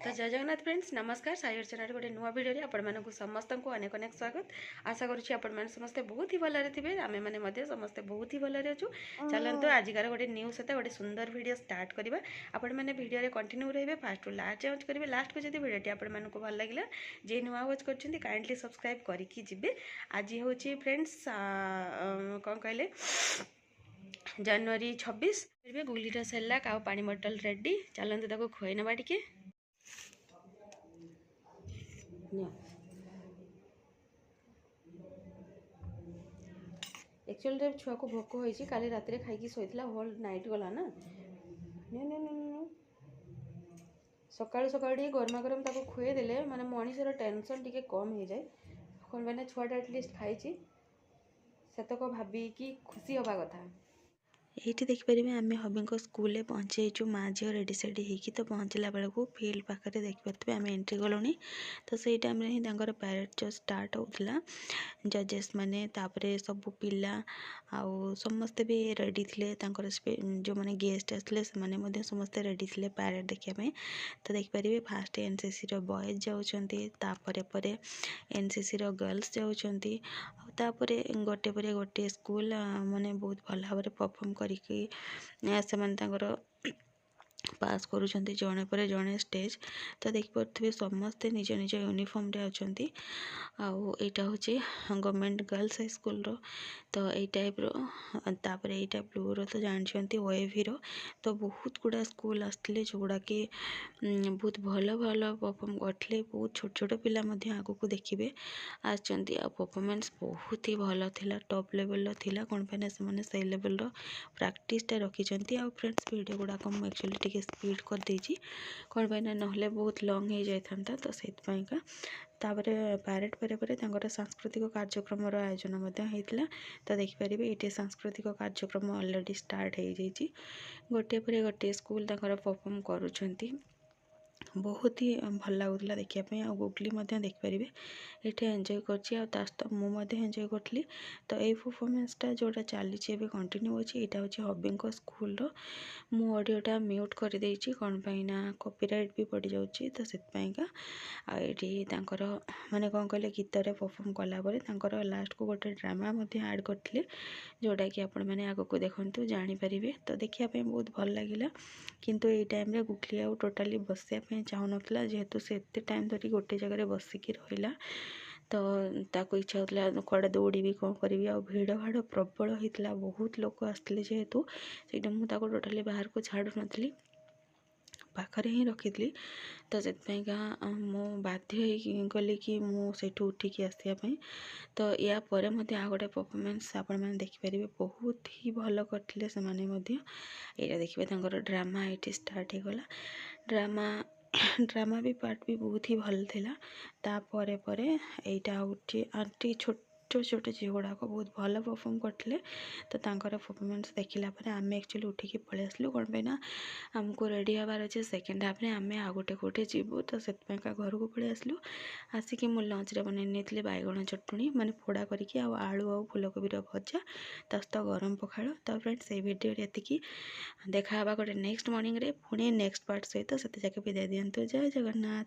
तो जय जगन्नाथ फ्रेंड्स नमस्कार साइर चैनल गोटे नुआ भिडियो आपण समस्त को अनेक अनेक स्वागत आशा करुँच आपण समस्ते बहुत ही भलरे थे आम मैंने समस्ते बहुत ही भलरे अच्छु चलते आजिकार गोटे न्यू सहित गोटे सुंदर वीडियो स्टार्ट करवा आपण मैंने वीडियो कंटिन्यू रही फास्ट टू लास्ट जांच करेंगे लास्ट को जब वीडियो आपण को भल लगे जे नुआ वाच कर काइंडली सब्सक्राइब करके जी आज हूँ फ्रेंड्स कौन कहले जनवरी 26 गुलीटा सेलाक आ पानी बोतल रेडी चलते खुआई नवा टिके एक्चुअली छुआ को भोक होती काली रात खाई शोला होल नाइट गला ना सकाळु सकाळु गरमा गरम ताको खुए देले माने मनीषर टेंशन टिके कम हो जाए कौन मैंने छुआटा एटलिस्ट खाई सेतक भाभी कि खुशी हवा कथा ये देखिपारे आम हबी स्कूल पहुँचीचु माँ झील रेडी सेडी होगी तो पहुँचला बेलू फील्ड पाखे देखिपे आम एंट्री गलुनी तो सही टाइम ही पैरेड जो स्टार्ट होता जजेस मैंने तापरे सब पिला आउ समस्ते भी रेडी थे जो मैंने गेस्ट आसते से समस्ते रेडी थे पैरेड देखापी तो देखिपारे फास्ट एनसीसी रो बॉयज जाऊँच एनसीसी रो गर्ल्स जाऊँच तापरे गोटे पर गोटे स्कूल माने बहुत भल भाव परफॉर्म करके पास करुँच जड़े पर जड़े स्टेज तो देखिपे समस्ते निज निज यूनिफॉर्म रे अच्छा आईटा हूँ गवर्नमेंट गर्ल्स हाई स्कूल रो तो यही टाइप तापर यहाँ ब्लू रो तो जानते ओएवी रो तो बहुत गुड़ा स्कूल आसते जो गुड़ा कि बहुत भल भल परफॉर्म करते बहुत छोट छोट पिला आग को देखिए परफॉर्मेंस बहुत ही भल थिला टॉप लेवल थिला कौन पे से लेवल प्रैक्टिसटा रखी आ फ्रेंड्स वीडियो गुड़ाक मुझे एक्चुअली टिके स्पीड कर देछि कौन पे ना बहुत लॉन्ग हो जाता तो से तापर पैरेड पर सांस्कृतिक कार्यक्रम आयोजन होता तो देखिपारे ये सांस्कृतिक कार्यक्रम ऑलरेडी स्टार्ट हो जाइए गोटे पर गोटे स्कूल परफॉर्म करुँच बहुत ही भल लगुला देखापी आ गुगली देखिपारे ये एंजॉय कर मुझे एंजॉय करी तो ये परफॉर्मेंसटा जोटा चली कंटिन्यू होची यहाँ हूँ हबी स्कूल मु ऑडियोटा म्यूट कर देछि कौन पाइना कॉपीराइट भी पड़ जाऊँगी तो से ये माने कौन कहले गीतरे परफॉर्म कलापर लास्ट को गोटे ड्रामा ऐड करते जोटा कि आपण मैंने आग को देखु जानीपारे तो देखापी बहुत भल लगे किंतु ये टाइम रे गुगली आउ टोटाली बसापी चाहून जेहेतु से एत टाइम धरी गोटे जगह बसिकी रहा तो ताको इच्छा होता कड़े दौड़ी कौन करी आ भिड़ भाड़ प्रबल होता बहुत लोग आसते जेहेतु से मुझे टोटाली बाहर को छाड़ू नी पाखरे ही रखी तो से मु बाध्य गली कि मुझे उठिकी आसापी तो या पर आ गए परफॉर्मेंस आपण मैंने देखिपारे बहुत ही भल करते से यहाँ देखिए ड्रामा ये स्टार्ट हो गला ड्रामा भी पार्ट भी बहुत ही भल थिला तापर पर यहाँ हूँ छोट छोट झील गुड़ाक बहुत भल परफॉर्म करते तो परफॉर्मेंस देखला आम एक्चुअली उठिकी पलि आसलु कौन पे आमको रेडी हबार अच्छे सेकेंड हाफ में आम आ गोटे कौटे जीवु तो से घर को पलि आसलु आसिकी मु लंच रे बन बैगण चटणी माने पोड़ा करके आलू आ फूलकोबी भजा तो गरम पखाड़ तो फ्रेंड्स ये वीडियो ये देखा गोटे नेक्स्ट मॉर्निंग रे पुणी नेक्स्ट पार्ट सहित से विदाय दिंतु जय जगन्नाथ।